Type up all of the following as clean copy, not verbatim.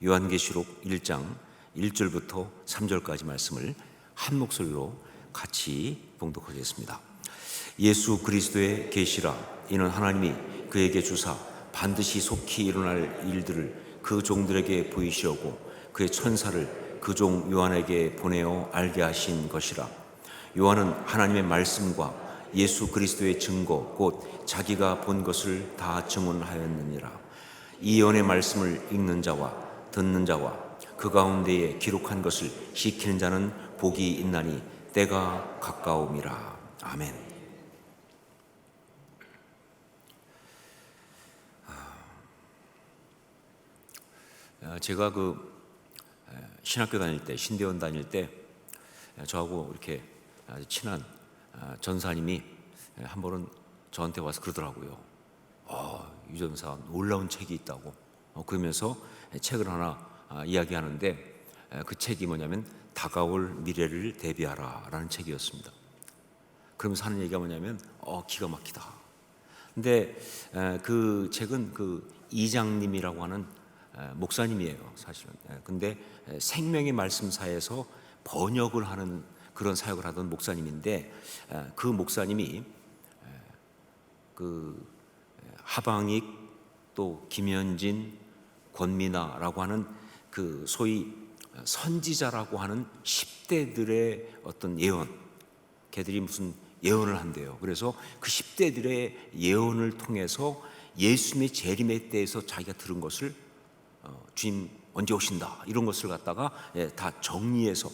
요한계시록 1장 1절부터 3절까지 말씀을 한 목소리로 같이 봉독하겠습니다. 예수 그리스도의 계시라. 이는 하나님이 그에게 주사 반드시 속히 일어날 일들을 그 종들에게 보이시려고 그의 천사를 그 종 요한에게 보내어 알게 하신 것이라. 요한은 하나님의 말씀과 예수 그리스도의 증거 곧 자기가 본 것을 다 증언하였느니라. 이 예언의 말씀을 읽는 자와 듣는 자와 그 가운데에 기록한 것을 지키는 자는 복이 있나니 때가 가까움이라. 아멘. 제가 신학교 다닐 때, 신대원 다닐 때 저하고 이렇게 아주 친한 전사님이 한 번은 저한테 와서 그러더라고요. 유 전사 놀라운 책이 있다고. 그러면서 책을 하나 이야기하는데 그 책이 뭐냐면 다가올 미래를 대비하라 라는 책이었습니다. 그러면서 하는 얘기가 뭐냐면 기가 막히다. 근데 그 책은 그 이장님이라고 하는 목사님이에요, 사실은. 근데 생명의 말씀사에서 번역을 하는 그런 사역을 하던 목사님인데, 그 목사님이 그 하방익 또 김현진, 권미나라고 하는 그 소위 선지자라고 하는 10대들의 어떤 예언, 걔들이 무슨 예언을 한대요. 그래서 그 10대들의 예언을 통해서 예수님의 재림에 대해서 자기가 들은 것을 주님 언제 오신다 이런 것을 갖다가 다 정리해서,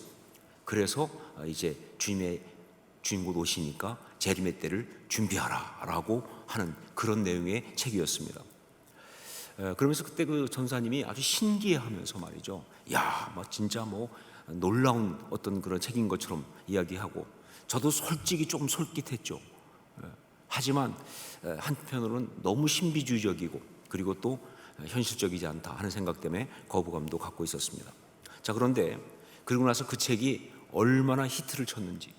그래서 이제 주님 곧 오시니까 재림의 때를 준비하라 라고 하는 그런 내용의 책이었습니다. 그러면서 그때 그 전사님이 아주 신기해하면서 말이죠, 진짜 놀라운 어떤 그런 책인 것처럼 이야기하고, 저도 솔직히 조금 솔깃했죠. 하지만 한편으로는 너무 신비주의적이고 그리고 또 현실적이지 않다 하는 생각 때문에 거부감도 갖고 있었습니다. 자, 그런데 그리고 나서 그 책이 얼마나 히트를 쳤는지,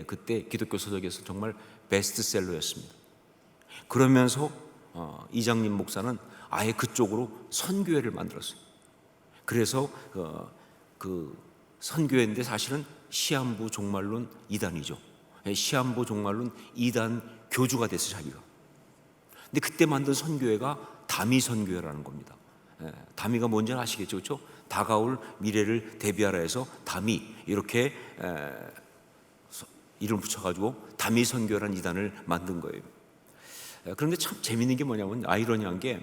그때 기독교 서적에서 정말 베스트셀러였습니다. 그러면서 이장님 목사는 아예 그쪽으로 선교회를 만들었어요. 그래서 그 선교회인데 사실은 시한부 종말론 2단이죠. 시한부 종말론 2단 교주가 됐어요, 자기가. 근데 그때 만든 선교회가 다미 선교회라는 겁니다. 다미가 뭔지 아시겠죠, 그렇죠? 다가올 미래를 대비하라 해서 다미 이렇게 이름 붙여가지고 다미 선교회라는 2단을 만든 거예요. 그런데 참 재밌는 게 뭐냐면, 아이러니한 게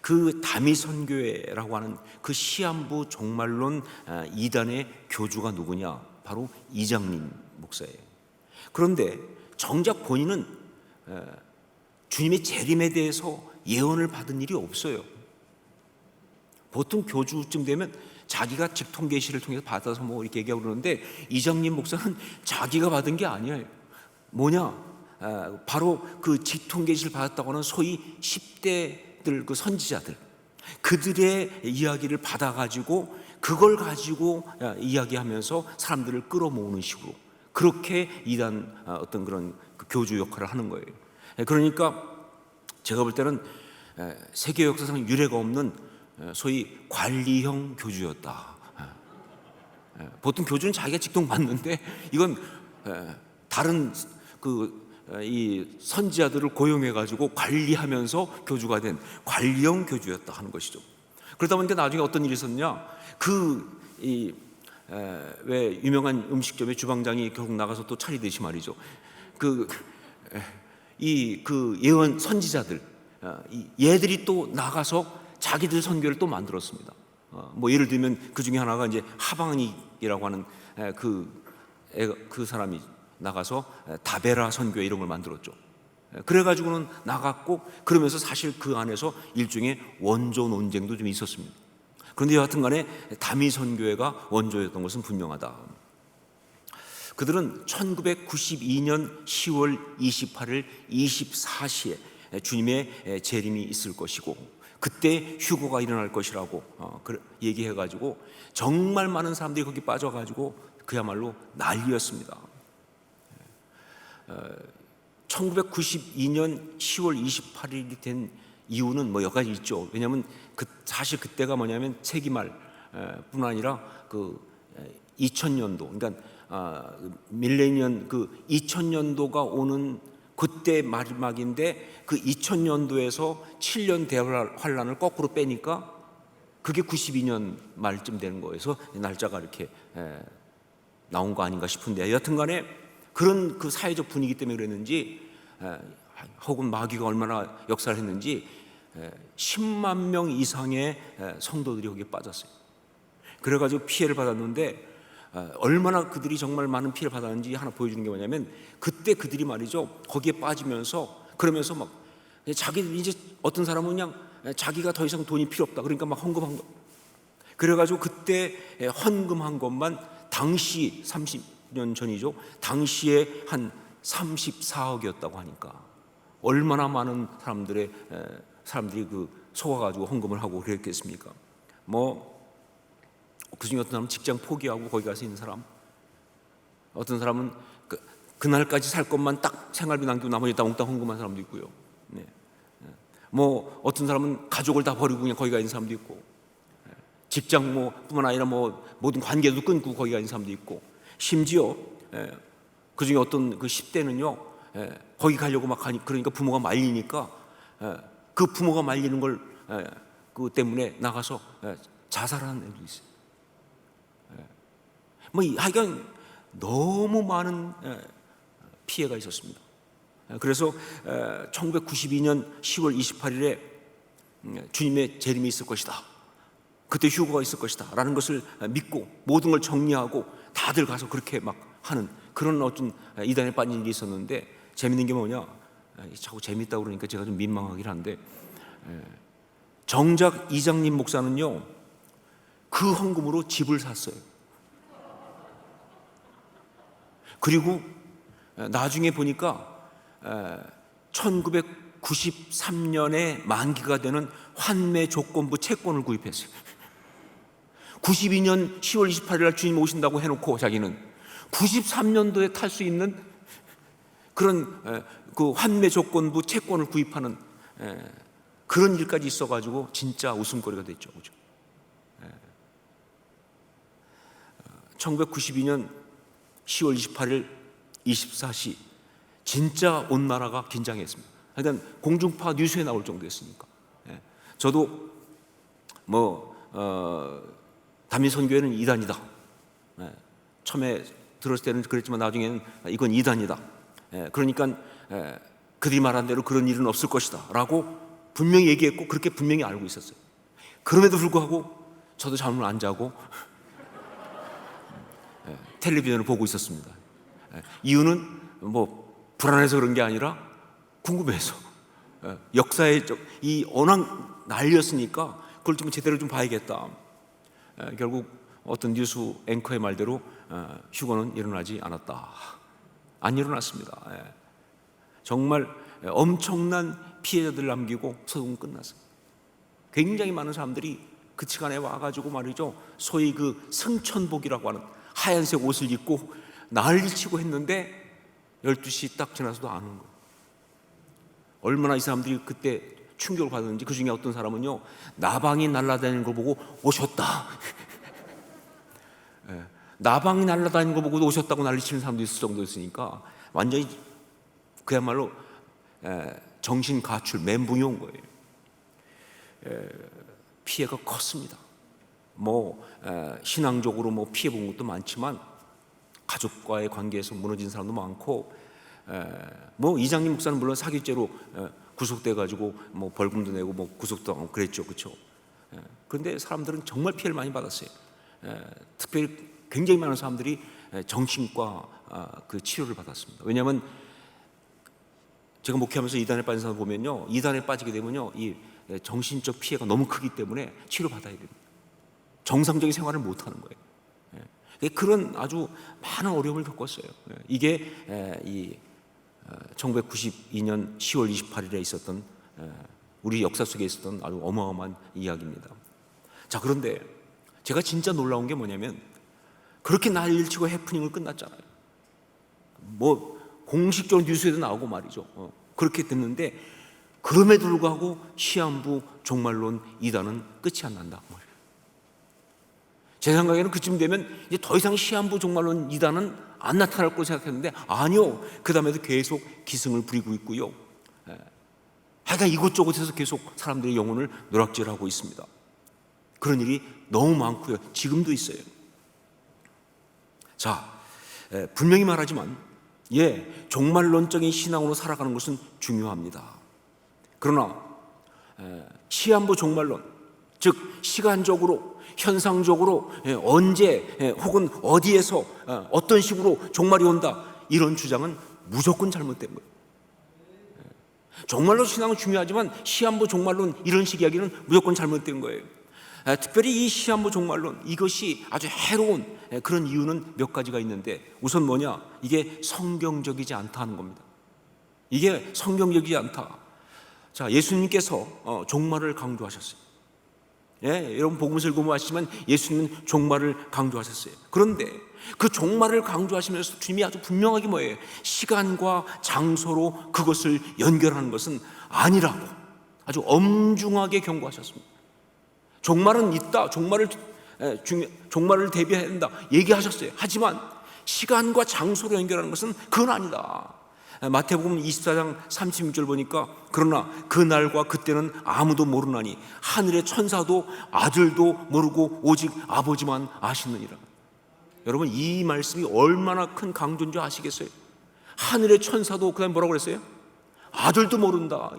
그 다미 선교회라고 하는 그 시한부 종말론 2단의 교주가 누구냐? 바로 이장님 목사예요. 그런데 정작 본인은 주님의 재림에 대해서 예언을 받은 일이 없어요. 보통 교주쯤 되면 자기가 직통 계시를 통해서 받아서 이렇게 얘기하고 그러는데, 이장님 목사는 자기가 받은 게 아니에요. 뭐냐? 바로 그 직통 계시를 받았다고 하는 소위 10대들 그 선지자들, 그들의 이야기를 받아가지고 그걸 가지고 이야기하면서 사람들을 끌어모으는 식으로 그렇게 이단 어떤 그런 교주 역할을 하는 거예요. 그러니까 제가 볼 때는 세계 역사상 유례가 없는 소위 관리형 교주였다. 보통 교주는 자기가 직통 받는데, 이건 다른 이 선지자들을 고용해가지고 관리하면서 교주가 된 관리형 교주였다 하는 것이죠. 그러다 보니까 나중에 어떤 일이 있었냐? 왜 유명한 음식점의 주방장이 결국 나가서 또 차리듯이 말이죠. 그 예언 선지자들, 얘들이 또 나가서 자기들 선교를 또 만들었습니다. 예를 들면 그 중에 하나가 이제 하방익이라고 하는 그 사람이 나가서 다베라 선교 이런 걸 만들었죠. 그래가지고는 나갔고, 그러면서 사실 그 안에서 일종의 원조 논쟁도 좀 있었습니다. 그런데 여하튼 간에 다미 선교회가 원조였던 것은 분명하다. 그들은 1992년 10월 28일 24시에 주님의 재림이 있을 것이고 그때 휴거가 일어날 것이라고 얘기해가지고 정말 많은 사람들이 거기 빠져가지고 그야말로 난리였습니다. 1992년 10월 28일이 된 이유는 뭐 여러 가지 있죠. 왜냐하면 사실 그때가 뭐냐면 세기 말 뿐 아니라 그 2000년도, 그러니까 밀레니엄 그 2000년도가 오는 그때 마지막인데, 그 2000년도에서 7년 대환란을 거꾸로 빼니까 그게 92년 말쯤 되는 거여서 날짜가 이렇게 나온 거 아닌가 싶은데, 여하튼간에 그런 그 사회적 분위기 때문에 그랬는지, 혹은 마귀가 얼마나 역사를 했는지 10만 명 이상의 성도들이 거기에 빠졌어요. 그래가지고 피해를 받았는데, 얼마나 그들이 정말 많은 피해를 받았는지 하나 보여주는 게 뭐냐면, 그때 그들이 말이죠, 거기에 빠지면서 그러면서 막 자기들, 이제 어떤 사람은 그냥 자기가 더 이상 돈이 필요 없다, 그러니까 막 헌금한 거. 그래가지고 그때 헌금한 것만 당시 30년 전이죠, 당시에 한 34억이었다고 하니까 얼마나 많은 사람들이 그 속아가지고 헌금을 하고 그랬겠습니까? 뭐 그중에 어떤 사람은 직장 포기하고 거기 가서 있는 사람, 어떤 사람은 그날까지 살 것만 딱 생활비 남기고 나머지 다 몽땅 헌금한 사람도 있고요. 네. 뭐 어떤 사람은 가족을 다 버리고 그냥 거기 가 있는 사람도 있고, 직장 뭐 뿐만 아니라 뭐 모든 관계도 끊고 거기 가 있는 사람도 있고, 심지어 그중에 어떤 그 10대는요 거기 가려고 막 하니, 그러니까 부모가 말리니까 그 부모가 말리는 걸 그 때문에 나가서 자살하는 애도 있어요. 뭐 하여간 너무 많은 피해가 있었습니다. 그래서 1992년 10월 28일에 주님의 재림이 있을 것이다, 그때 휴거가 있을 것이다 라는 것을 믿고 모든 걸 정리하고 다들 가서 그렇게 막 하는 그런 어떤 이단에 빠진 일이 있었는데, 재밌는 게 뭐냐, 자꾸 재밌다고 그러니까 제가 좀 민망하긴 한데, 정작 이장님 목사는요 그 헌금으로 집을 샀어요. 그리고 나중에 보니까 1993년에 만기가 되는 환매 조건부 채권을 구입했어요. 92년 10월 28일 날 주님 오신다고 해놓고 자기는 93년도에 탈 수 있는 그런 그 환매 조건부 채권을 구입하는 그런 일까지 있어가지고 진짜 웃음거리가 됐죠. 그죠? 1992년 10월 28일 24시 진짜 온 나라가 긴장했습니다. 그러니까 공중파 뉴스에 나올 정도였으니까. 저도 뭐 다민선교회는 이단이다, 처음에 들었을 때는 그랬지만 나중에는 이건 이단이다, 그러니까 그들이 말한 대로 그런 일은 없을 것이다 라고 분명히 얘기했고, 그렇게 분명히 알고 있었어요. 그럼에도 불구하고 저도 잠을 안 자고 텔레비전을 보고 있었습니다. 이유는 뭐 불안해서 그런 게 아니라 궁금해서, 역사의 이 워낙 난리였으니까 그걸 좀 제대로 좀 봐야겠다. 결국 어떤 뉴스 앵커의 말대로 휴거는 일어나지 않았다. 안 일어났습니다. 정말 엄청난 피해자들 남기고 소송은 끝났어요. 굉장히 많은 사람들이 그 시간에 와가지고 말이죠, 소위 그 승천복이라고 하는 하얀색 옷을 입고 난리치고 했는데 12시 딱 지나서도 안 온 거예요. 얼마나 이 사람들이 그때 충격을 받았는지. 그 중에 어떤 사람은요 나방이 날아다니는 걸 보고 오셨다 나방이 날아다니는 걸 보고 오셨다고 난리치는 사람도 있을 정도였으니까 완전히 그야말로 정신 가출, 멘붕이 온 거예요. 피해가 컸습니다. 뭐 신앙적으로 뭐 피해 본 것도 많지만 가족과의 관계에서 무너진 사람도 많고, 뭐 이장님 목사는 물론 사기죄로 구속돼 가지고 뭐 벌금도 내고 뭐 구속도 하고 그랬죠, 그렇죠? 그런데 사람들은 정말 피해를 많이 받았어요. 특별히 굉장히 많은 사람들이 정신과 그 치료를 받았습니다. 왜냐하면 제가 목회하면서 이단에 빠진 사람 보면요, 이단에 빠지게 되면요 이 정신적 피해가 너무 크기 때문에 치료받아야 됩니다. 정상적인 생활을 못 하는 거예요. 그런 아주 많은 어려움을 겪었어요. 이게 이 1992년 10월 28일에 있었던 우리 역사 속에 있었던 아주 어마어마한 이야기입니다. 자, 그런데 제가 진짜 놀라운 게 뭐냐면, 그렇게 난리를 치고 해프닝을 끝났잖아요. 뭐 공식적으로 뉴스에도 나오고 말이죠. 그렇게 됐는데 그럼에도 불구하고 시한부 종말론 이단은 끝이 안 난다. 제 생각에는 그쯤 되면 이제 더 이상 시한부 종말론 이단은 안 나타날 거라고 생각했는데 아니요. 그 다음에도 계속 기승을 부리고 있고요. 하여간 이곳저곳에서 계속 사람들의 영혼을 노락질하고 있습니다. 그런 일이 너무 많고요. 지금도 있어요. 자, 분명히 말하지만 종말론적인 신앙으로 살아가는 것은 중요합니다. 그러나 시한부 종말론, 즉 시간적으로 현상적으로 언제 혹은 어디에서 어떤 식으로 종말이 온다, 이런 주장은 무조건 잘못된 거예요. 종말론 신앙은 중요하지만 시한부 종말론 이런 식 이야기는 무조건 잘못된 거예요. 특별히 이 시한부 종말론, 이것이 아주 해로운 그런 이유는 몇 가지가 있는데, 우선 뭐냐, 이게 성경적이지 않다는 겁니다. 이게 성경적이지 않다. 자, 예수님께서 종말을 강조하셨어요. 여러분 복음서 읽으면 아시지만 예수님은 종말을 강조하셨어요. 그런데 그 종말을 강조하시면서 주님이 아주 분명하게 뭐예요? 시간과 장소로 그것을 연결하는 것은 아니라고 아주 엄중하게 경고하셨습니다. 종말은 있다, 종말을 대비해야 된다 얘기하셨어요. 하지만 시간과 장소로 연결하는 것은 그건 아니다. 마태복음 24장 36절 보니까 그러나 그날과 그때는 아무도 모르나니 하늘의 천사도 아들도 모르고 오직 아버지만 아시느니라. 여러분 이 말씀이 얼마나 큰 강조인 줄 아시겠어요? 하늘의 천사도, 그 다음에 뭐라고 그랬어요? 아들도 모른다.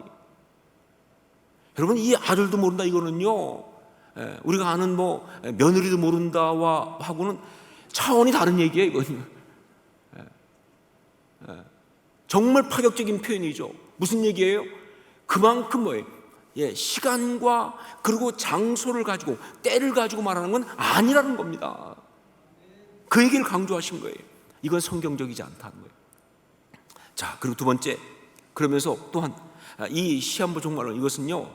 여러분 이 아들도 모른다 이거는요, 우리가 아는 며느리도 모른다와 하고는 차원이 다른 얘기예요. 이거는 정말 파격적인 표현이죠. 무슨 얘기예요? 그만큼 뭐예요? 시간과 그리고 장소를 가지고 때를 가지고 말하는 건 아니라는 겁니다. 그 얘기를 강조하신 거예요. 이건 성경적이지 않다는 거예요. 자, 그리고 두 번째, 그러면서 또한 이 시한부 종말론, 이것은요,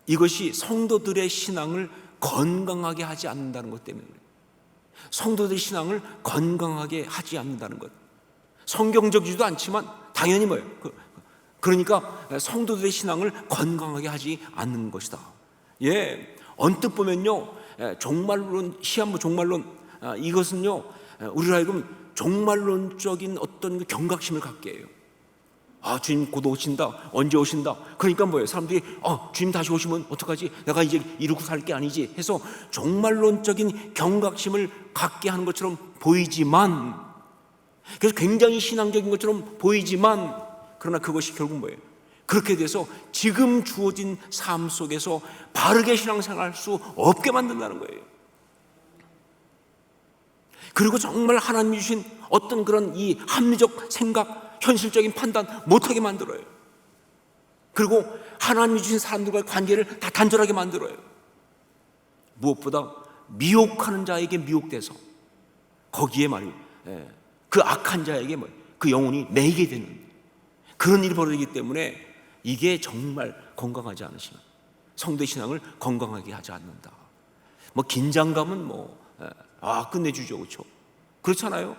이것이 성도들의 신앙을 건강하게 하지 않는다는 것 때문에 그래요. 성도들의 신앙을 건강하게 하지 않는다는 것. 성경적이지도 않지만 당연히 뭐예요? 그러니까 성도들의 신앙을 건강하게 하지 않는 것이다. 언뜻 보면요, 종말론, 시한부 종말론, 이것은요, 우리로 하여금 종말론적인 어떤 경각심을 갖게 해요. 주님 곧 오신다, 언제 오신다. 그러니까 뭐예요? 사람들이 주님 다시 오시면 어떡하지? 내가 이제 이러고 살 게 아니지 해서 종말론적인 경각심을 갖게 하는 것처럼 보이지만, 그래서 굉장히 신앙적인 것처럼 보이지만, 그러나 그것이 결국 뭐예요? 그렇게 돼서 지금 주어진 삶 속에서 바르게 신앙생활할 수 없게 만든다는 거예요. 그리고 정말 하나님이 주신 어떤 그런 이 합리적 생각, 현실적인 판단 못하게 만들어요. 그리고 하나님이 주신 사람들과의 관계를 다 단절하게 만들어요. 무엇보다 미혹하는 자에게 미혹돼서 거기에 말이에요, 그 악한 자에게 그 영혼이 매이게 되는 그런 일이 벌어지기 때문에 이게 정말 건강하지 않으시면 성도의 신앙을 건강하게 하지 않는다. 긴장감은 끝내주죠, 그렇죠? 그렇잖아요.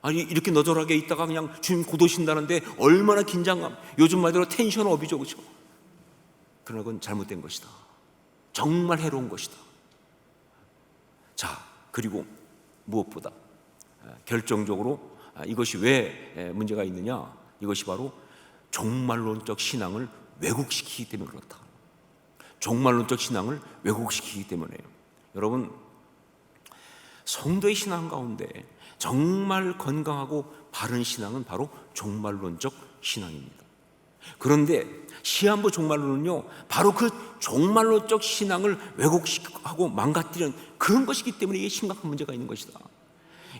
아니 이렇게 너덜하게 있다가 그냥 주님 곧 오신다는데 얼마나 긴장감, 요즘 말대로 텐션업이죠, 그렇죠? 그러나 그건 잘못된 것이다. 정말 해로운 것이다. 자, 그리고 무엇보다 결정적으로 이것이 왜 문제가 있느냐, 이것이 바로 종말론적 신앙을 왜곡시키기 때문에 그렇다. 종말론적 신앙을 왜곡시키기 때문에요. 여러분, 성도의 신앙 가운데 정말 건강하고 바른 신앙은 바로 종말론적 신앙입니다. 그런데 시한부 종말론은요, 바로 그 종말론적 신앙을 왜곡하고 망가뜨리는 그런 것이기 때문에 이게 심각한 문제가 있는 것이다.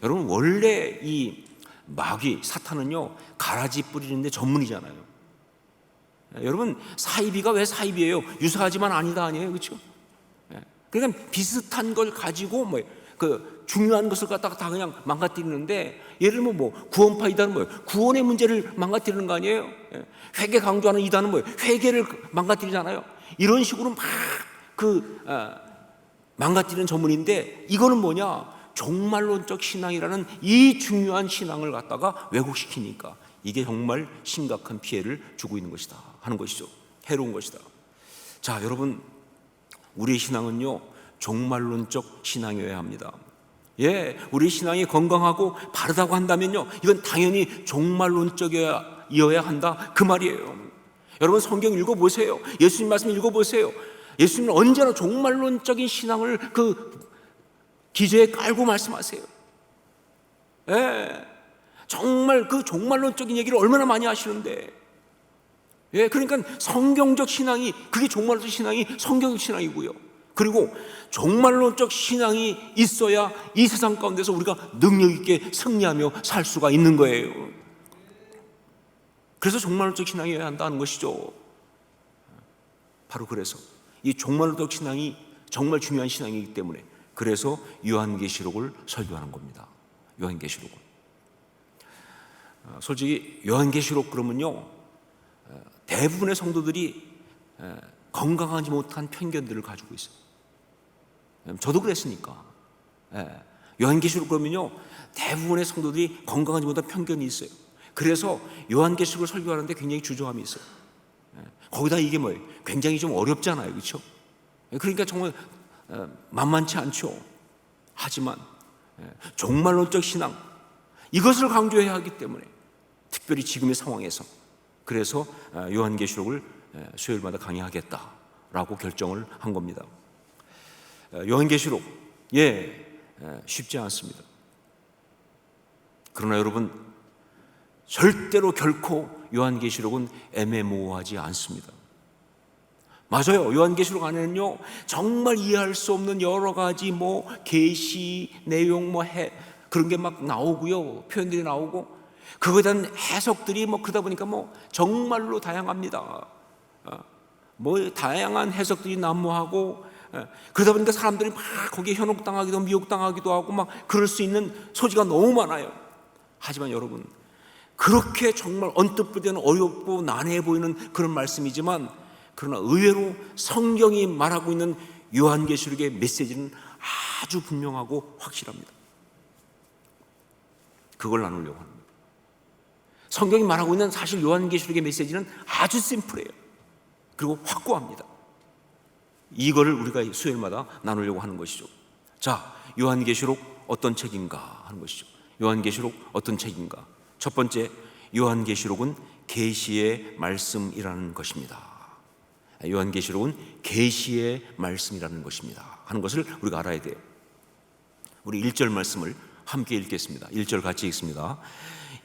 여러분, 원래 이 마귀, 사탄은요, 가라지 뿌리는데 전문이잖아요. 여러분, 사이비가 왜 사이비예요? 유사하지만 아니다 아니에요, 그렇죠? 그러니까 비슷한 걸 가지고 중요한 것을 갖다가 다 그냥 망가뜨리는데, 예를 들면 구원파 이단은 뭐예요? 구원의 문제를 망가뜨리는 거 아니에요? 회개 강조하는 이단은 뭐예요? 회개를 망가뜨리잖아요. 이런 식으로 막 망가뜨리는 전문인데, 이거는 뭐냐? 종말론적 신앙이라는 이 중요한 신앙을 갖다가 왜곡시키니까 이게 정말 심각한 피해를 주고 있는 것이다 하는 것이죠. 해로운 것이다. 자, 여러분, 우리의 신앙은요, 종말론적 신앙이어야 합니다. 예, 우리 신앙이 건강하고 바르다고 한다면요, 이건 당연히 종말론적이어야 한다 그 말이에요. 여러분, 성경 읽어보세요. 예수님 말씀 읽어보세요. 예수님은 언제나 종말론적인 신앙을 그 기저에 깔고 말씀하세요. 예, 정말 그 종말론적인 얘기를 얼마나 많이 하시는데, 예, 그러니까 성경적 신앙이, 그게 종말론적 신앙이 성경적 신앙이고요. 그리고 종말론적 신앙이 있어야 이 세상 가운데서 우리가 능력 있게 승리하며 살 수가 있는 거예요. 그래서 종말론적 신앙이어야 한다는 것이죠. 바로 그래서 이 종말론적 신앙이 정말 중요한 신앙이기 때문에, 그래서 요한계시록을 설교하는 겁니다. 요한계시록을. 솔직히 요한계시록 그러면요, 대부분의 성도들이 건강하지 못한 편견들을 가지고 있어요. 저도 그랬으니까. 요한계시록 그러면요, 대부분의 성도들이 건강하지 못한 편견이 있어요. 그래서 요한계시록을 설교하는데 굉장히 주저함이 있어요. 거기다 이게 뭐예요? 굉장히 좀 어렵잖아요, 그렇죠? 그러니까 정말 만만치 않죠. 하지만 종말론적 신앙, 이것을 강조해야 하기 때문에, 특별히 지금의 상황에서, 그래서 요한계시록을 수요일마다 강의하겠다라고 결정을 한 겁니다. 요한계시록, 쉽지 않습니다. 그러나 여러분, 절대로 결코 요한계시록은 애매모호하지 않습니다. 맞아요. 요한계시록 안에는요, 정말 이해할 수 없는 여러 가지 계시 내용 그런 게 막 나오고요, 표현들이 나오고, 그거에 대한 해석들이 그러다 보니까 정말로 다양합니다. 다양한 해석들이 난무하고, 그러다 보니까 사람들이 막 거기에 현혹당하기도 미혹당하기도 하고 그럴 수 있는 소지가 너무 많아요. 하지만 여러분, 그렇게 정말 언뜻 보기에는 어렵고 난해해 보이는 그런 말씀이지만, 그러나 의외로 성경이 말하고 있는 요한계시록의 메시지는 아주 분명하고 확실합니다. 그걸 나누려고 합니다. 성경이 말하고 있는 사실 요한계시록의 메시지는 아주 심플해요. 그리고 확고합니다. 이거를 우리가 수요일마다 나누려고 하는 것이죠. 자, 요한계시록 어떤 책인가 하는 것이죠. 요한계시록 어떤 책인가? 첫 번째, 요한계시록은 계시의 말씀이라는 것입니다. 요한계시록은 계시의 말씀이라는 것입니다 하는 것을 우리가 알아야 돼요. 우리 1절 말씀을 함께 읽겠습니다. 1절 같이 읽습니다.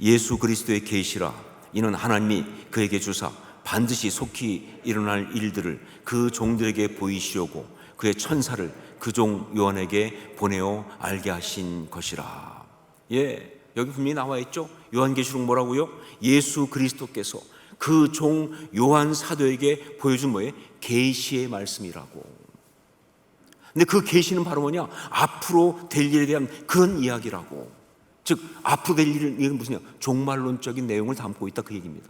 예수 그리스도의 계시라, 이는 하나님이 그에게 주사 반드시 속히 일어날 일들을 그 종들에게 보이시려고 그의 천사를 그 종 요한에게 보내어 알게 하신 것이라. 여기 분명히 나와 있죠. 요한계시록 뭐라고요? 예수 그리스도께서 그 종 요한 사도에게 보여준 뭐예요? 계시의 말씀이라고. 근데 그 계시는 바로 뭐냐? 앞으로 될 일에 대한 그런 이야기라고. 즉, 앞으로 될 일은 무슨 종말론적인 내용을 담고 있다, 그 얘기입니다.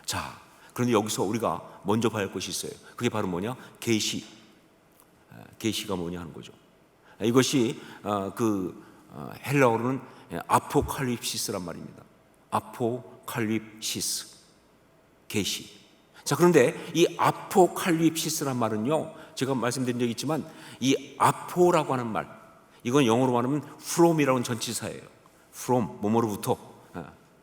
자, 그런데 여기서 우리가 먼저 봐야 할 것이 있어요. 그게 바로 뭐냐? 계시. 계시가 뭐냐 하는 거죠. 이것이 헬라어로는 아포칼립시스란 말입니다. 아포칼립시스, 계시. 자, 그런데 이 아포칼립시스란 말은요, 제가 말씀드린 적이 있지만, 이 아포라고 하는 말, 이건 영어로 말하면 from이라는 전치사예요. from, 뭐뭐로부터,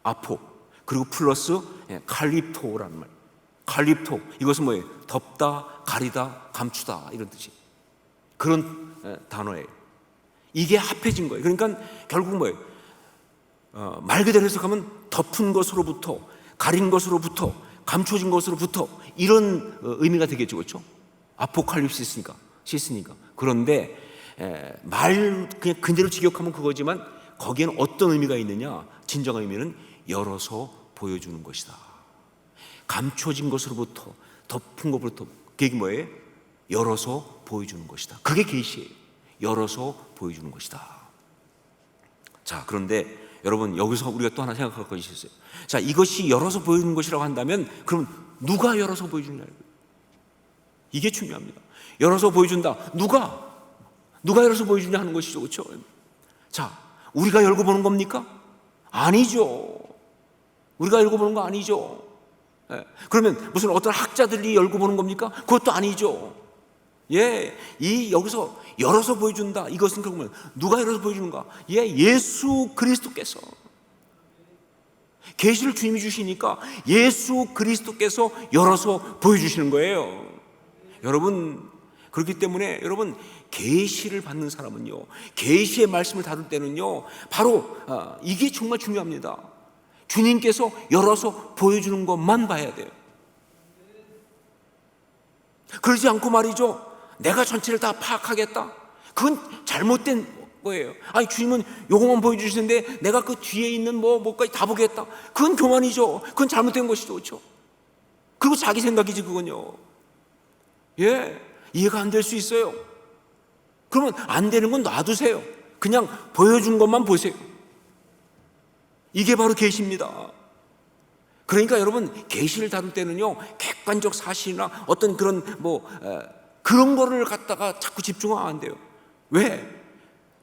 아포, 그리고 플러스 칼립토라는 말. 칼립토, 이것은 뭐예요? 덮다, 가리다, 감추다, 이런 뜻이. 그런 단어예요. 이게 합해진 거예요. 그러니까 결국 뭐예요? 말 그대로 해석하면 덮은 것으로부터, 가린 것으로부터, 감춰진 것으로부터, 이런 의미가 되겠죠, 그렇죠? 아포칼립시스니까, 시스니까. 그런데 말 그냥 그대로 직역하면 그거지만, 거기에는 어떤 의미가 있느냐? 진정한 의미는 열어서 보여주는 것이다. 감춰진 것으로부터, 덮은 것으로부터, 그게 뭐예요? 열어서 보여주는 것이다. 그게 계시예요. 열어서 보여주는 것이다. 자, 그런데 여러분, 여기서 우리가 또 하나 생각할 것이 있어요. 자, 이것이 열어서 보여주는 것이라고 한다면, 그럼 누가 열어서 보여주느냐? 이게 중요합니다. 열어서 보여준다. 누가 열어서 보여주냐 하는 것이죠, 그렇죠? 자, 우리가 열고 보는 겁니까? 아니죠. 우리가 읽어보는 거 아니죠. 그러면 무슨 어떤 학자들이 읽어보는 겁니까? 그것도 아니죠. 이 여기서 열어서 보여준다. 이것은 그러면 누가 열어서 보여주는가? 예수 그리스도께서. 계시를 주님이 주시니까 예수 그리스도께서 열어서 보여주시는 거예요. 여러분, 그렇기 때문에 여러분, 계시를 받는 사람은요, 계시의 말씀을 다룰 때는요, 바로 이게 정말 중요합니다. 주님께서 열어서 보여주는 것만 봐야 돼요. 그러지 않고 말이죠, 내가 전체를 다 파악하겠다? 그건 잘못된 거예요. 아니, 주님은 요것만 보여주시는데 내가 그 뒤에 있는 뭐까지 다 보겠다? 그건 교만이죠. 그건 잘못된 것이죠. 그렇죠? 그리고 자기 생각이지, 그건요. 이해가 안 될 수 있어요. 그러면 안 되는 건 놔두세요. 그냥 보여준 것만 보세요. 이게 바로 계시입니다. 그러니까 여러분, 계시를 다룰 때는요, 객관적 사실이나 어떤 그런 그런 거를 갖다가 자꾸 집중하면 안 돼요. 왜?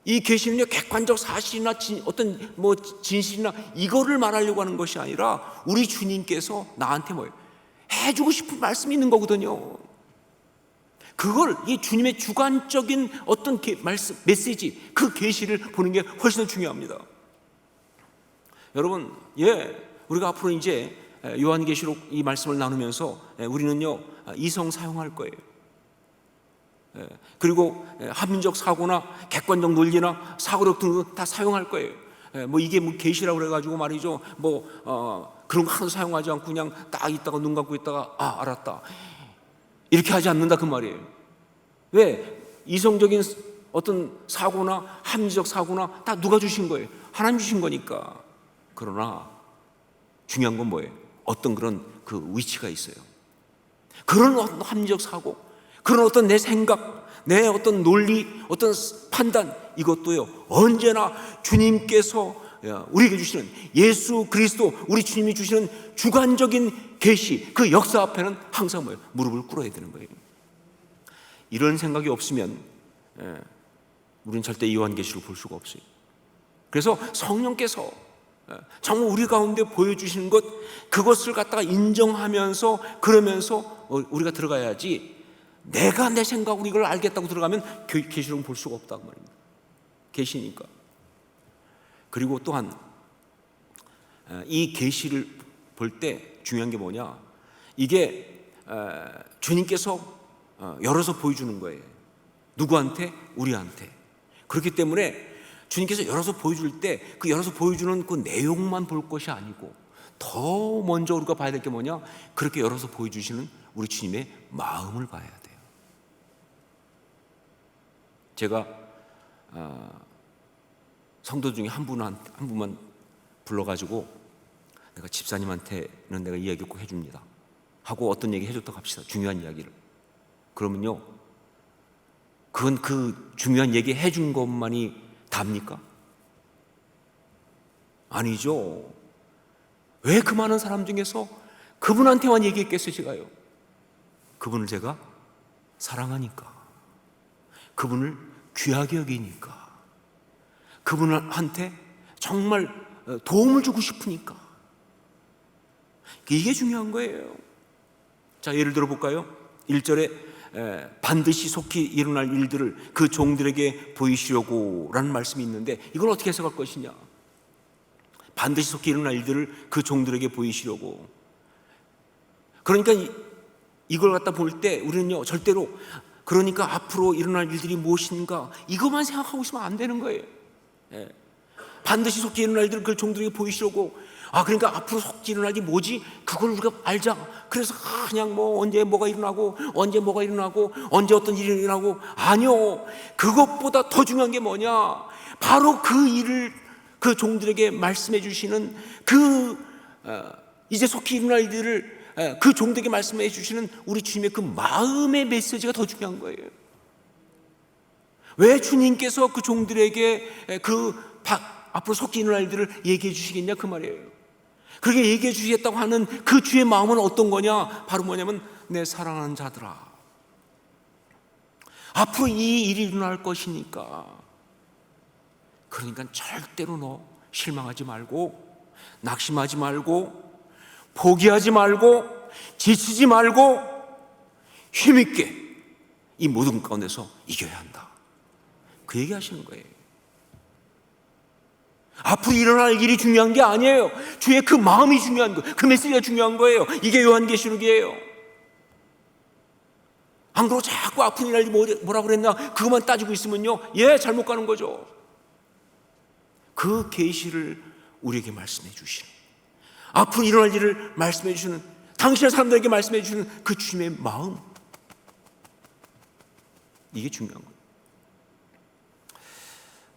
이 계시는요, 객관적 사실이나 어떤 진실이나 이거를 말하려고 하는 것이 아니라 우리 주님께서 나한테 해주고 싶은 말씀이 있는 거거든요. 그걸 이 주님의 주관적인 어떤 말씀, 메시지, 그 계시를 보는 게 훨씬 더 중요합니다. 여러분, 우리가 앞으로 이제 요한계시록 이 말씀을 나누면서 우리는요, 이성 사용할 거예요. 그리고 합리적 사고나 객관적 논리나 사고력 등을 다 사용할 거예요. 이게 계시라고 그래가지고 말이죠, 그런 거 하나도 사용하지 않고 그냥 딱 있다가 눈 감고 있다가 알았다, 이렇게 하지 않는다, 그 말이에요. 왜? 이성적인 어떤 사고나 합리적 사고나 다 누가 주신 거예요? 하나님 주신 거니까. 그러나 중요한 건 뭐예요? 어떤 그런 그 위치가 있어요. 그런 어떤 합리적 사고, 그런 어떤 내 생각, 내 어떤 논리, 어떤 판단, 이것도요, 언제나 주님께서 우리에게 주시는 예수 그리스도, 우리 주님이 주시는 주관적인 계시, 그 역사 앞에는 항상 무릎을 꿇어야 되는 거예요. 이런 생각이 없으면 우리는 절대 요한계시를 볼 수가 없어요. 그래서 성령께서 정말 우리 가운데 보여주시는 것, 그것을 갖다가 인정하면서 그러면서 우리가 들어가야지, 내가 내 생각으로 이걸 알겠다고 들어가면 계시록은 볼 수가 없다고 말입니다. 계시니까. 그리고 또한 이 계시를 볼 때 중요한 게 뭐냐, 이게 주님께서 열어서 보여주는 거예요. 누구한테? 우리한테. 그렇기 때문에 주님께서 열어서 보여줄 때 그 열어서 보여주는 그 내용만 볼 것이 아니고 더 먼저 우리가 봐야 될 게 뭐냐, 그렇게 열어서 보여주시는 우리 주님의 마음을 봐야 돼요. 제가 성도 중에 한 분만 불러가지고 내가 집사님한테는 내가 이야기 꼭 해줍니다 하고 어떤 얘기 해줬다고 합시다. 중요한 이야기를. 그러면요, 그건 그 중요한 얘기 해준 것만이 답니까? 아니죠. 왜 그 많은 사람 중에서 그분한테만 얘기했겠어요, 제가요? 그분을 제가 사랑하니까, 그분을 귀하게 여기니까, 그분한테 정말 도움을 주고 싶으니까. 이게 중요한 거예요. 자, 예를 들어 볼까요? 1절에 반드시 속히 일어날 일들을 그 종들에게 보이시려고 라는 말씀이 있는데, 이걸 어떻게 해석할 것이냐? 반드시 속히 일어날 일들을 그 종들에게 보이시려고. 그러니까 이걸 갖다 볼 때 우리는요, 절대로 그러니까 앞으로 일어날 일들이 무엇인가 이것만 생각하고 있으면 안 되는 거예요. 반드시 속히 일어날 일들을 그 종들에게 보이시려고. 그러니까 앞으로 속히 일어날 일이 뭐지? 그걸 우리가 알자. 그래서 그냥 언제 뭐가 일어나고 언제 뭐가 일어나고 언제 어떤 일이 일어나고. 아니요, 그것보다 더 중요한 게 뭐냐, 바로 그 일을 그 종들에게 말씀해 주시는 이제 속히 일어날 일들을 그 종들에게 말씀해 주시는 우리 주님의 그 마음의 메시지가 더 중요한 거예요. 왜 주님께서 그 종들에게 앞으로 속히 일어날 일들을 얘기해 주시겠냐, 그 말이에요. 그렇게 얘기해 주시겠다고 하는 그 주의 마음은 어떤 거냐? 바로 뭐냐면, 내 사랑하는 자들아, 앞으로 이 일이 일어날 것이니까, 그러니까 절대로 너 실망하지 말고 낙심하지 말고 포기하지 말고 지치지 말고 힘있게 이 모든 가운데서 이겨야 한다. 그 얘기 하시는 거예요. 앞으로 일어날 일이 중요한 게 아니에요. 주의 그 마음이 중요한 거예요. 그 메시지가 중요한 거예요. 이게 요한계시록이에요. 안 그러고 자꾸 앞으로 일어날 일이 뭐라 그랬나 그것만 따지고 있으면요, 잘못 가는 거죠. 그 계시를 우리에게 말씀해 주시는, 앞으로 일어날 일을 말씀해 주시는, 당신의 사람들에게 말씀해 주시는 그 주님의 마음, 이게 중요한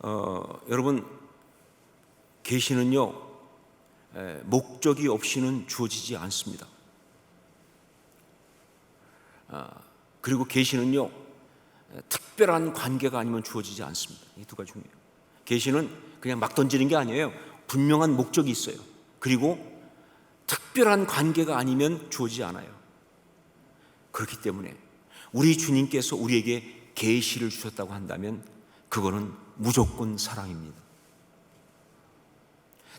거예요. 여러분, 계시는요 목적이 없이는 주어지지 않습니다. 그리고 계시는요 특별한 관계가 아니면 주어지지 않습니다. 이 두 가지 중요해요. 계시는 그냥 막 던지는 게 아니에요. 분명한 목적이 있어요. 그리고 특별한 관계가 아니면 주어지지 않아요. 그렇기 때문에 우리 주님께서 우리에게 계시를 주셨다고 한다면 그거는 무조건 사랑입니다.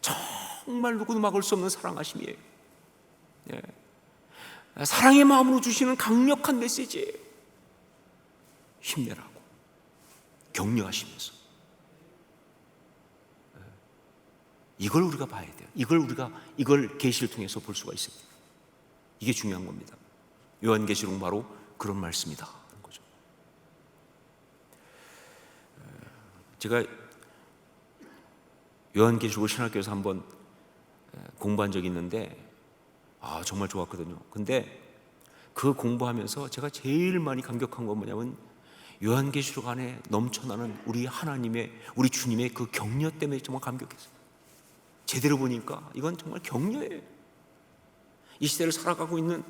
정말 누구도 막을 수 없는 사랑하심이에요. 사랑의 마음으로 주시는 강력한 메시지예요. 힘내라고 격려하시면서 이걸 우리가 봐야 돼요. 이걸 계시를 통해서 볼 수가 있어요. 이게 중요한 겁니다. 요한계시록 바로 그런 말씀이다 하는 거죠. 제가 요한계시록을 신학교에서 한번 공부한 적이 있는데 정말 좋았거든요. 근데 그 공부하면서 제가 제일 많이 감격한 건 뭐냐면 요한계시록 안에 넘쳐나는 우리 하나님의, 우리 주님의 그 격려 때문에 정말 감격했어요. 제대로 보니까 이건 정말 격려예요. 이 시대를 살아가고 있는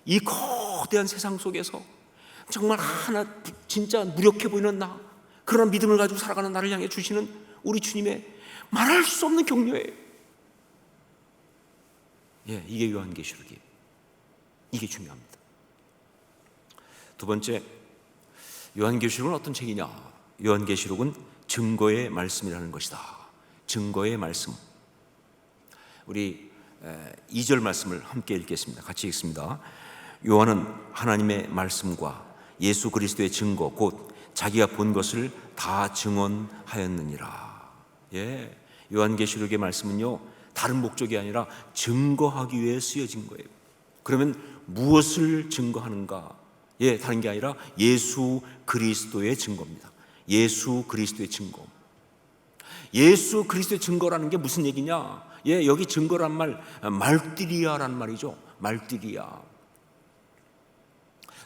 이 거대한 세상 속에서 정말 하나 진짜 무력해 보이는 나, 그런 믿음을 가지고 살아가는 나를 향해 주시는 우리 주님의 말할 수 없는 격려예요. 이게 요한계시록이에요. 이게 중요합니다. 두 번째, 요한계시록은 어떤 책이냐? 요한계시록은 증거의 말씀이라는 것이다. 증거의 말씀. 우리 2절 말씀을 함께 읽겠습니다. 같이 읽습니다. 요한은 하나님의 말씀과 예수 그리스도의 증거 곧 자기가 본 것을 다 증언하였느니라. 요한계시록의 말씀은요 다른 목적이 아니라 증거하기 위해 쓰여진 거예요. 그러면 무엇을 증거하는가? 다른 게 아니라 예수 그리스도의 증거입니다. 예수 그리스도의 증거. 예수 그리스도의 증거라는 게 무슨 얘기냐? 여기 증거란 말 말띠리아라는 말이죠. 말띠리아.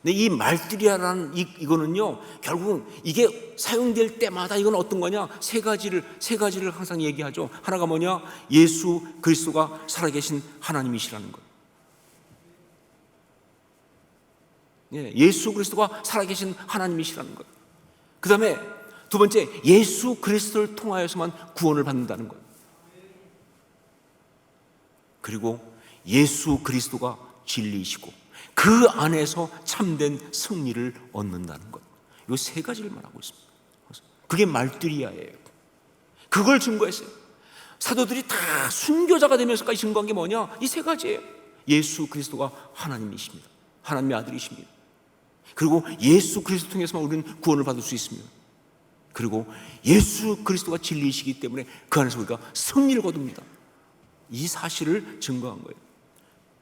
근데 이 말띠리아라는 이거는요 결국은 이게 사용될 때마다 이건 어떤 거냐? 세 가지를 항상 얘기하죠. 하나가 뭐냐? 예수 그리스도가 살아계신 하나님이시라는 것. 예수 그리스도가 살아계신 하나님이시라는 것. 그 다음에 두 번째, 예수 그리스도를 통하여서만 구원을 받는다는 것. 그리고 예수 그리스도가 진리이시고 그 안에서 참된 승리를 얻는다는 것. 이 세 가지를 말하고 있습니다. 그게 말띠리아예요. 그걸 증거했어요. 사도들이 다 순교자가 되면서까지 증거한 게 뭐냐? 이 세 가지예요. 예수 그리스도가 하나님이십니다. 하나님의 아들이십니다. 그리고 예수 그리스도 통해서만 우리는 구원을 받을 수 있습니다. 그리고 예수 그리스도가 진리이시기 때문에 그 안에서 우리가 승리를 거둡니다. 이 사실을 증거한 거예요.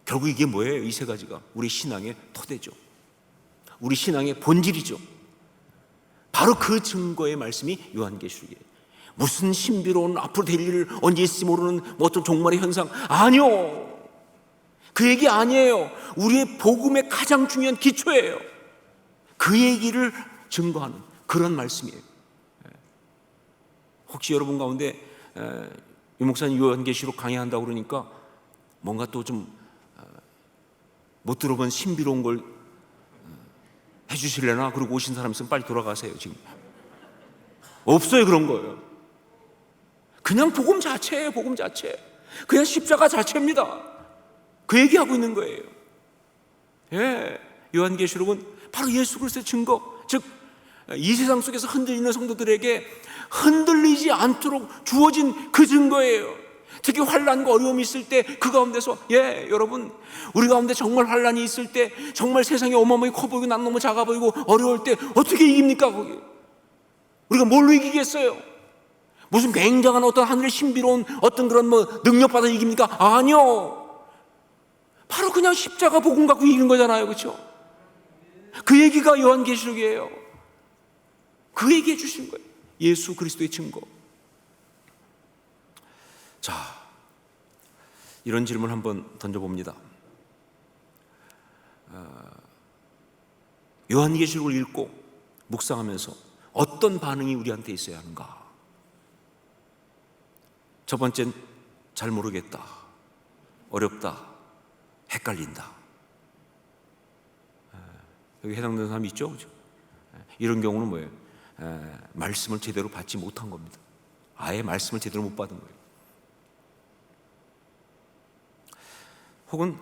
결국 이게 뭐예요? 이 세 가지가 우리 신앙의 토대죠. 우리 신앙의 본질이죠. 바로 그 증거의 말씀이 요한계시록이에요. 무슨 신비로운 앞으로 될 일을 언제 있을지 모르는 어떤 종말의 현상, 아니요. 그 얘기 아니에요. 우리의 복음의 가장 중요한 기초예요. 그 얘기를 증거하는 그런 말씀이에요. 혹시 여러분 가운데 유 목사님 요한계시록 강의한다고 그러니까 뭔가 또 좀 못 들어본 신비로운 걸 해주실래나? 그러고 오신 사람 있으면 빨리 돌아가세요. 지금 없어요. 그런 거예요. 그냥 복음 자체예요. 복음 자체. 그냥 십자가 자체입니다. 그 얘기하고 있는 거예요. 요한계시록은 바로 예수 그리스도의 증거, 즉 이 세상 속에서 흔들리는 성도들에게 흔들리지 않도록 주어진 그 증거예요. 특히 환난과 어려움이 있을 때 그 가운데서, 여러분, 우리 가운데 정말 환난이 있을 때, 정말 세상이 어마어마하게 커 보이고 난 너무 작아 보이고 어려울 때 어떻게 이깁니까? 거기 우리가 뭘로 이기겠어요? 무슨 굉장한 어떤 하늘의 신비로운 어떤 그런 능력받아 이깁니까? 아니요. 바로 그냥 십자가 복음 갖고 이기는 거잖아요. 그렇죠? 그 얘기가 요한계시록이에요. 그 얘기해 주신 거예요. 예수 그리스도의 증거. 자, 이런 질문 한번 던져봅니다. 요한계시록을 읽고 묵상하면서 어떤 반응이 우리한테 있어야 하는가? 첫 번째는 잘 모르겠다, 어렵다, 헷갈린다. 여기 해당되는 사람이 있죠? 그렇죠? 이런 경우는 뭐예요? 말씀을 제대로 받지 못한 겁니다. 아예 말씀을 제대로 못 받은 거예요. 혹은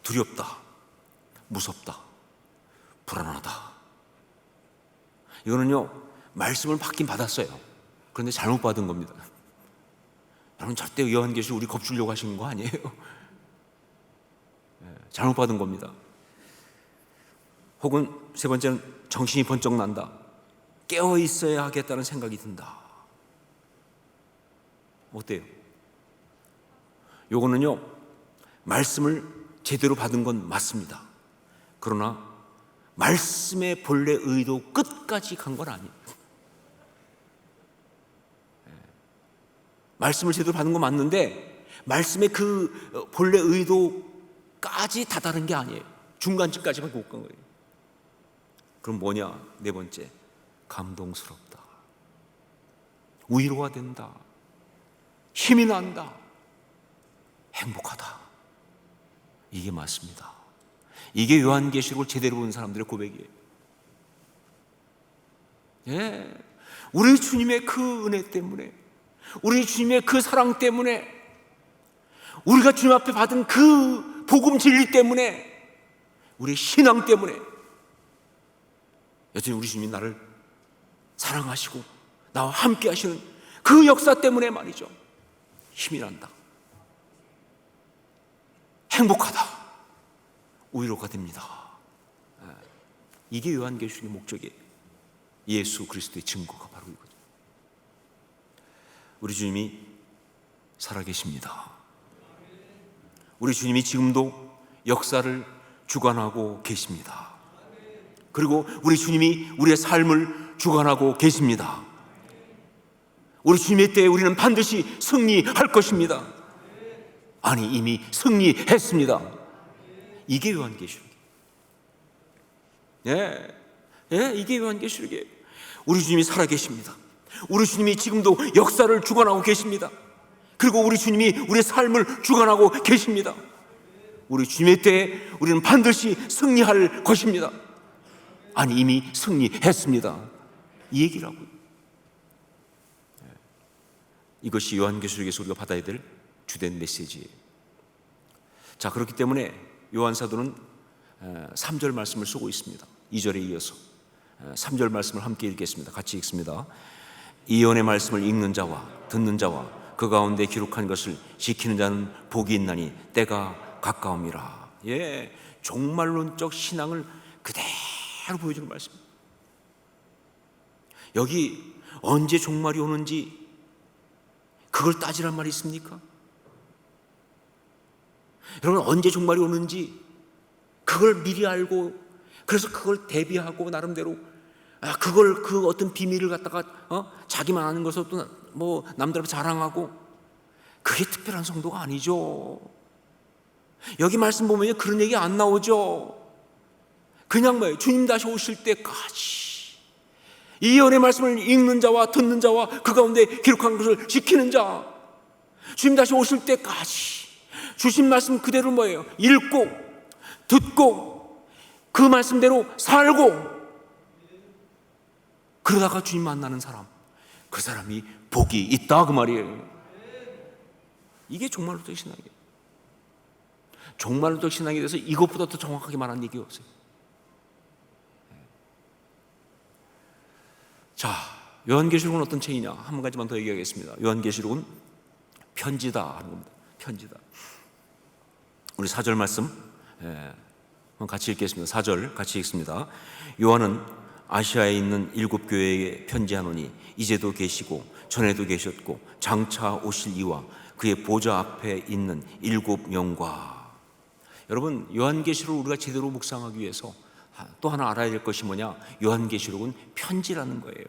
두렵다, 무섭다, 불안하다. 이거는요, 말씀을 받긴 받았어요. 그런데 잘못 받은 겁니다. 여러분, 절대 요한계시록 우리 겁주려고 하시는 거 아니에요. 잘못 받은 겁니다. 혹은 세 번째는 정신이 번쩍 난다, 깨어 있어야 하겠다는 생각이 든다. 어때요? 요거는요, 말씀을 제대로 받은 건 맞습니다. 그러나 말씀의 본래 의도 끝까지 간 건 아니에요. 말씀을 제대로 받은 건 맞는데 말씀의 그 본래 의도까지 다다른 게 아니에요. 중간쯤까지밖에 못 간 거예요. 그럼 뭐냐? 네 번째, 감동스럽다, 위로가 된다, 힘이 난다, 행복하다. 이게 맞습니다. 이게 요한계시록을 제대로 본 사람들의 고백이에요. 우리 주님의 그 은혜 때문에, 우리 주님의 그 사랑 때문에, 우리가 주님 앞에 받은 그 복음 진리 때문에, 우리의 신앙 때문에 여전히 우리 주님이 나를 사랑하시고 나와 함께 하시는 그 역사 때문에 말이죠, 힘이 난다, 행복하다, 위로가 됩니다. 이게 요한계시록의 목적이에요. 예수 그리스도의 증거가 바로 이거죠. 우리 주님이 살아계십니다. 우리 주님이 지금도 역사를 주관하고 계십니다. 그리고 우리 주님이 우리의 삶을 주관하고 계십니다. 우리 주님의 때에 우리는 반드시 승리할 것입니다. 아니, 이미 승리했습니다. 이게 요한계시록이에요. 이게 요한계시록이에요. 우리 주님이 살아계십니다. 우리 주님이 지금도 역사를 주관하고 계십니다. 그리고 우리 주님이 우리의 삶을 주관하고 계십니다. 우리 주님의 때에 우리는 반드시 승리할 것입니다. 아니, 이미 승리했습니다. 이 얘기라고요. 이것이 요한계시록에서 우리가 받아야 될 주된 메시지예요. 자, 그렇기 때문에 요한 사도는 3절 말씀을 쓰고 있습니다. 2절에 이어서 3절 말씀을 함께 읽겠습니다. 같이 읽습니다. 이언의 말씀을 읽는 자와 듣는 자와 그 가운데 기록한 것을 지키는 자는 복이 있나니 때가 가까움이라. 종말론적 신앙을 그대로 보여주는 말씀입니다. 여기 언제 종말이 오는지 그걸 따지란 말이 있습니까? 여러분, 언제 종말이 오는지 그걸 미리 알고, 그래서 그걸 대비하고 나름대로 그걸, 그 어떤 비밀을 갖다가 자기만 아는 것을 또 뭐 남들 앞에 자랑하고, 그게 특별한 성도가 아니죠. 여기 말씀 보면 그런 얘기 안 나오죠. 그냥 뭐예요? 주님 다시 오실 때까지 이 연의 말씀을 읽는 자와 듣는 자와 그 가운데 기록한 것을 지키는 자, 주님 다시 오실 때까지 주신 말씀 그대로 뭐예요? 읽고 듣고 그 말씀대로 살고, 그러다가 주님 만나는 사람, 그 사람이 복이 있다, 그 말이에요. 이게 종말론적 신앙이에요. 종말론적 신앙에 대해서 이것보다 더 정확하게 말하는 얘기가 없어요. 자, 요한계시록은 어떤 책이냐? 한 가지만 더 얘기하겠습니다. 요한계시록은 편지다 하는 겁니다. 편지다. 우리 4절 말씀 같이 읽겠습니다. 4절 같이 읽습니다. 요한은 아시아에 있는 7 교회에 편지하노니 이제도 계시고 전에도 계셨고 장차 오실 이와 그의 보좌 앞에 있는 7명과. 여러분, 요한계시록을 우리가 제대로 묵상하기 위해서 또 하나 알아야 될 것이 뭐냐? 요한계시록은 편지라는 거예요.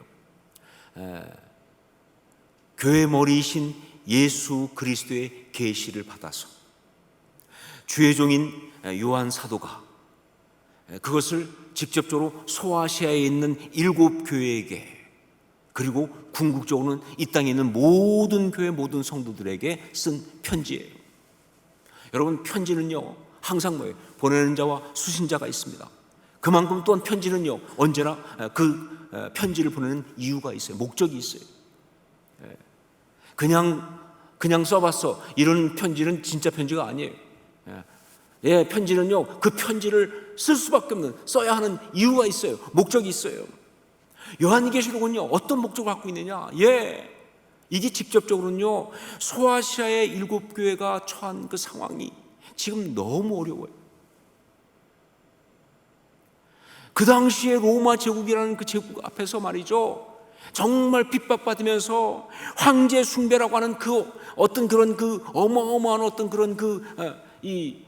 교회 머리이신 예수 그리스도의 계시를 받아서 주의 종인 요한 사도가 그것을 직접적으로 소아시아에 있는 7 교회에게, 그리고 궁극적으로는 이 땅에 있는 모든 교회 모든 성도들에게 쓴 편지예요. 여러분, 편지는요 항상 뭐예요? 보내는 자와 수신자가 있습니다. 그만큼 또한 편지는요 언제나 그 편지를 보내는 이유가 있어요. 목적이 있어요. 그냥 써봤어, 이런 편지는 진짜 편지가 아니에요. 편지는요 그 편지를 쓸 수밖에 없는, 써야 하는 이유가 있어요. 목적이 있어요. 요한계시록은요 어떤 목적을 갖고 있느냐? 이게 직접적으로는요 소아시아의 7 교회가 처한 그 상황이 지금 너무 어려워요. 그 당시에 로마 제국이라는 그 제국 앞에서 말이죠, 정말 핍박받으면서 황제 숭배라고 하는 그 어떤 그런 그 어마어마한 어떤 그런 이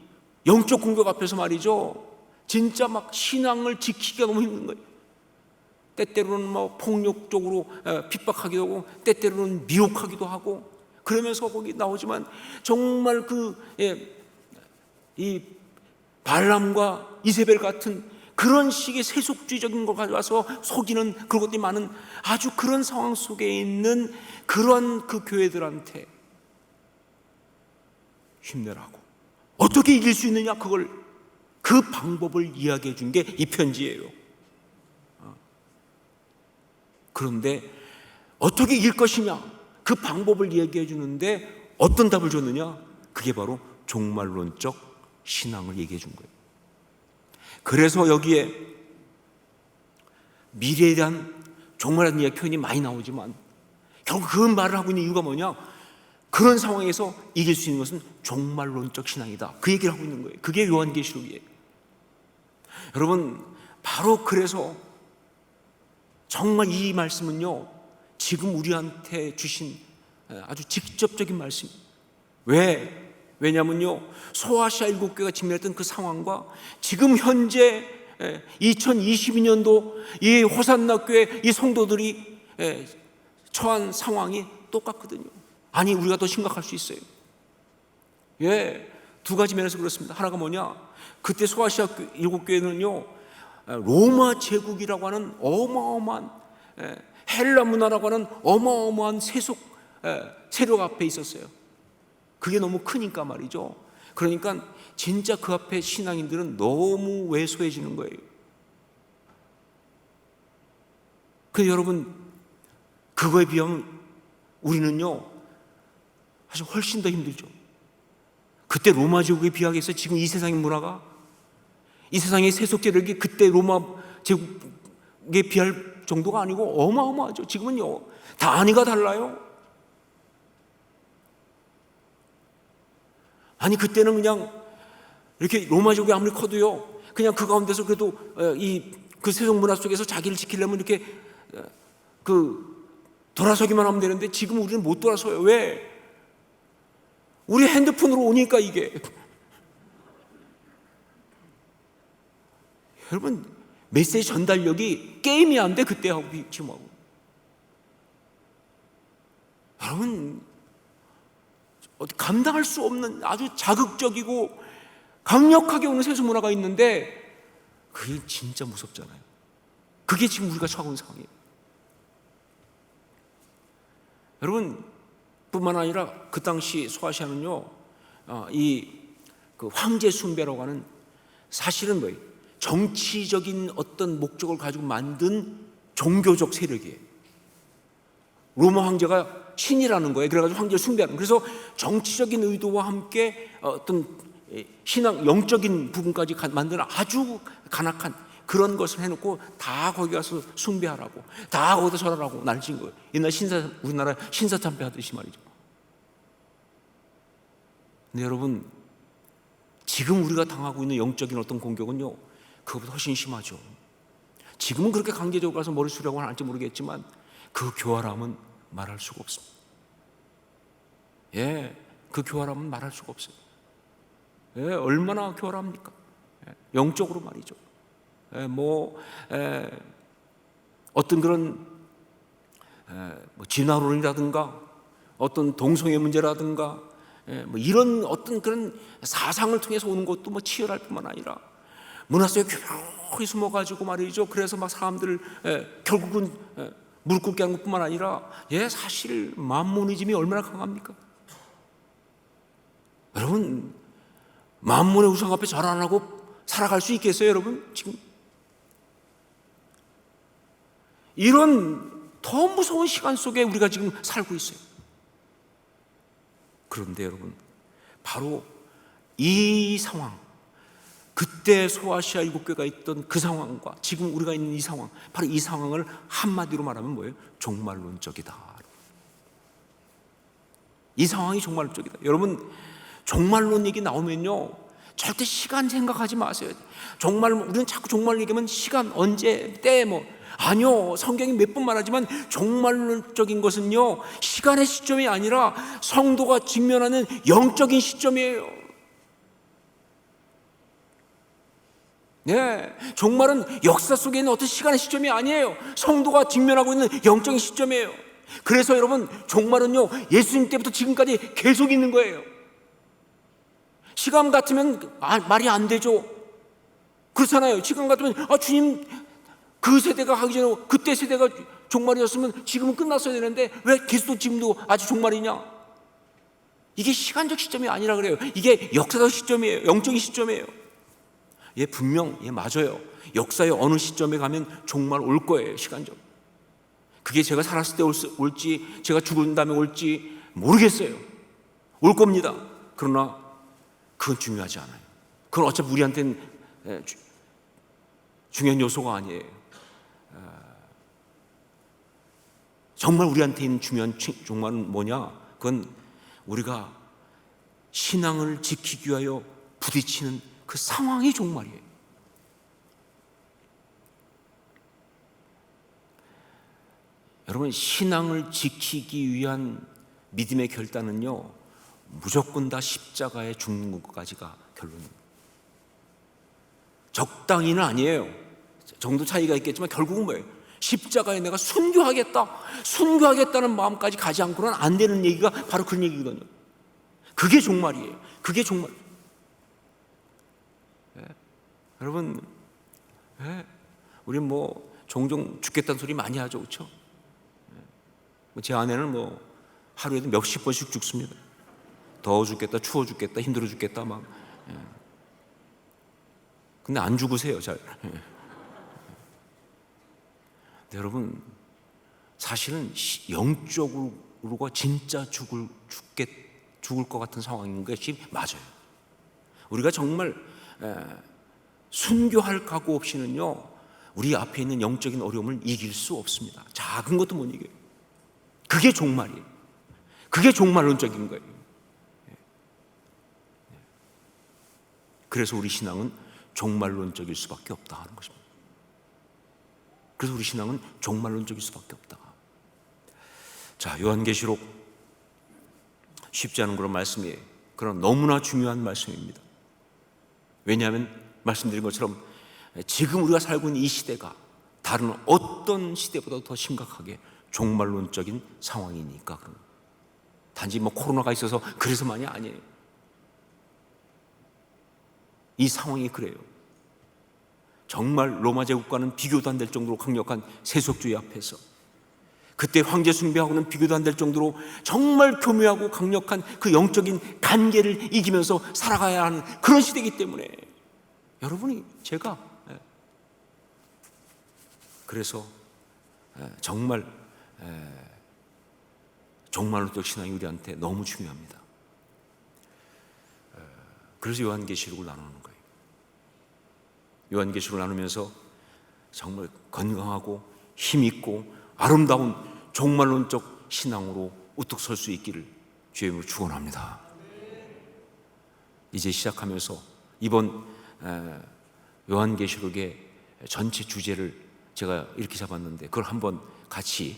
영적 공격 앞에서 말이죠, 진짜 막 신앙을 지키기가 너무 힘든 거예요. 때때로는 뭐 폭력적으로 핍박하기도 하고 때때로는 미혹하기도 하고, 그러면서 거기 나오지만 정말 이 발람과 이세벨 같은 그런 식의 세속주의적인 걸 가져와서 속이는 그런 것들이 많은 아주 그런 상황 속에 있는 그런 그 교회들한테 힘내라고, 어떻게 이길 수 있느냐, 그 방법을 이야기해 준 게 이 편지예요. 그런데 어떻게 이길 것이냐, 그 방법을 이야기해 주는데 어떤 답을 줬느냐? 그게 바로 종말론적 신앙을 얘기해 준 거예요. 그래서 여기에 미래에 대한 종말에 대한 표현이 많이 나오지만 결국 그 말을 하고 있는 이유가 뭐냐? 그런 상황에서 이길 수 있는 것은 종말론적 신앙이다, 그 얘기를 하고 있는 거예요. 그게 요한계시록이에요. 여러분, 바로 그래서 정말 이 말씀은요 지금 우리한테 주신 아주 직접적인 말씀이에요. 왜냐면요 소아시아 7 교회가 직면했던 그 상황과 지금 현재 2022년도 이 호산나 교회 이 성도들이 처한 상황이 똑같거든요. 아니, 우리가 더 심각할 수 있어요. 두 가지 면에서 그렇습니다. 하나가 뭐냐? 그때 소아시아 7 교회는요 로마 제국이라고 하는 어마어마한 헬라 문화라고 하는 어마어마한 세속 세력 앞에 있었어요. 그게 너무 크니까 말이죠. 그러니까 진짜 그 앞에 신앙인들은 너무 왜소해지는 거예요. 그런데 여러분, 그거에 비하면 우리는요 사실 훨씬 더 힘들죠. 그때 로마 제국에 비하해서 지금 이 세상의 문화가, 이 세상의 세속 세력이 그때 로마 제국에 비할 정도가 아니고 어마어마하죠. 지금은요 단위가 달라요. 아니, 그때는 그냥 이렇게 로마 제국이 아무리 커도요 그냥 그 가운데서 그래도 그 세속 문화 속에서 자기를 지키려면 이렇게 돌아서기만 하면 되는데 지금 우리는 못 돌아서요. 왜? 우리 핸드폰으로 오니까 이게. 여러분, 메시지 전달력이 게임이 안 돼, 그때하고 지금하고. 여러분, 감당할 수 없는 아주 자극적이고 강력하게 오는 세속 문화가 있는데 그게 진짜 무섭잖아요. 그게 지금 우리가 처하고 있는 상황이에요. 여러분, 뿐만 아니라 그 당시 소아시아는요 그 황제 숭배라고 하는, 사실은 뭐예요? 정치적인 어떤 목적을 가지고 만든 종교적 세력이에요. 로마 황제가 신이라는 거예요. 그래가지고 황제를 숭배하는. 그래서 정치적인 의도와 함께 어떤 신앙, 영적인 부분까지 만드는 아주 간악한 그런 것을 해놓고 다 거기 가서 숭배하라고, 다 거기다 절하라고 날진 거예요. 옛날 우리나라 신사참배 하듯이 말이죠. 근데 여러분, 지금 우리가 당하고 있는 영적인 어떤 공격은요, 그것보다 훨씬 심하죠. 지금은 그렇게 강제적으로 가서 머리 수리하고 할지 모르겠지만 그 교활함은 말할 수가 없습니다. 그 교활함은 말할 수가 없어요. 얼마나 교활합니까? 영적으로 말이죠. 어떤 그런 진화론이라든가 어떤 동성애 문제라든가 이런 어떤 그런 사상을 통해서 오는 것도 치열할 뿐만 아니라 문화 속에 교묘히 숨어가지고 말이죠. 그래서 막 사람들을 결국은 무릎 꿇게 하는 것뿐만 아니라 사실 만모니즘이 얼마나 강합니까? 여러분, 만몬의 우상 앞에 절 안 하고 살아갈 수 있겠어요, 여러분? 지금 이런 더 무서운 시간 속에 우리가 지금 살고 있어요. 그런데 여러분, 바로 이 상황, 그때 소아시아 7교가 있던 그 상황과 지금 우리가 있는 이 상황, 바로 이 상황을 한마디로 말하면 뭐예요? 종말론적이다. 이 상황이 종말론적이다. 여러분, 종말론 얘기 나오면요, 절대 시간 생각하지 마세요. 우리는 자꾸 종말 얘기하면 시간, 언제, 때 아니요. 성경이 몇 번 말하지만 종말론적인 것은요, 시간의 시점이 아니라 성도가 직면하는 영적인 시점이에요. 종말은 역사 속에 있는 어떤 시간의 시점이 아니에요. 성도가 직면하고 있는 영적인 시점이에요. 그래서 여러분, 종말은요, 예수님 때부터 지금까지 계속 있는 거예요. 시간 같으면 말이 안 되죠. 그렇잖아요. 시간 같으면 주님 그 세대가 하기 전에 그때 세대가 종말이었으면 지금은 끝났어야 되는데 왜 계속 지금도 아직 종말이냐? 이게 시간적 시점이 아니라 그래요. 이게 역사적 시점이에요. 영적인 시점이에요. 분명 맞아요. 역사의 어느 시점에 가면 종말 올 거예요. 시간적. 그게 제가 살았을 때 올지 제가 죽은 다음에 올지 모르겠어요. 올 겁니다. 그러나 그건 중요하지 않아요. 그건 어차피 우리한테는 중요한 요소가 아니에요. 정말 우리한테 있는 중요한 종말은 뭐냐? 그건 우리가 신앙을 지키기 위하여 부딪히는 그 상황이 종말이에요. 여러분, 신앙을 지키기 위한 믿음의 결단은요, 무조건 다 십자가에 죽는 것까지가 결론입니다. 적당히는 아니에요. 정도 차이가 있겠지만 결국은 뭐예요? 십자가에 내가 순교하겠다는 마음까지 가지 않고는 안 되는 얘기가 바로 그런 얘기거든요. 그게 종말이에요. 그게 종말. 여러분, 우리 종종 죽겠다는 소리 많이 하죠, 그렇죠? 제 아내는 하루에도 몇십 번씩 죽습니다. 더워 죽겠다, 추워 죽겠다, 힘들어 죽겠다 근데 안 죽으세요, 잘. 근데 여러분, 사실은 영적으로가 진짜 죽을 것 같은 상황인 것이 맞아요. 우리가 정말 순교할 각오 없이는요, 우리 앞에 있는 영적인 어려움을 이길 수 없습니다. 작은 것도 못 이겨요. 그게 종말이에요. 그게 종말론적인 거예요. 그래서 우리 신앙은 종말론적일 수밖에 없다 하는 것입니다. 그래서 우리 신앙은 종말론적일 수밖에 없다. 자, 요한계시록 쉽지 않은 그런 말씀이에요. 그러나 너무나 중요한 말씀입니다. 왜냐하면 말씀드린 것처럼 지금 우리가 살고 있는 이 시대가 다른 어떤 시대보다 더 심각하게 종말론적인 상황이니까. 단지 코로나가 있어서 그래서만이 아니에요. 이 상황이 그래요. 정말 로마 제국과는 비교도 안 될 정도로 강력한 세속주의 앞에서, 그때 황제 숭배하고는 비교도 안 될 정도로 정말 교묘하고 강력한 그 영적인 간계를 이기면서 살아가야 하는 그런 시대이기 때문에 여러분이 제가 그래서 정말 종말론적 신앙이 우리한테 너무 중요합니다. 그래서 요한계시록을 나누는 거예요. 요한계시록을 나누면서 정말 건강하고 힘있고 아름다운 종말론적 신앙으로 우뚝 설 수 있기를 주의 이름으로 축원합니다. 이제 시작하면서 이번 요한계시록의 전체 주제를 제가 이렇게 잡았는데 그걸 한번 같이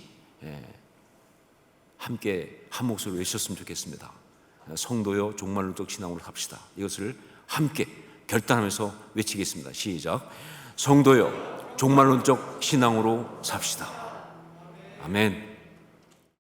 함께 한 목소리로 외쳤으면 좋겠습니다. 성도여 종말론적 신앙으로 삽시다. 이것을 함께 결단하면서 외치겠습니다. 시작. 성도여 종말론적 신앙으로 삽시다. 아멘.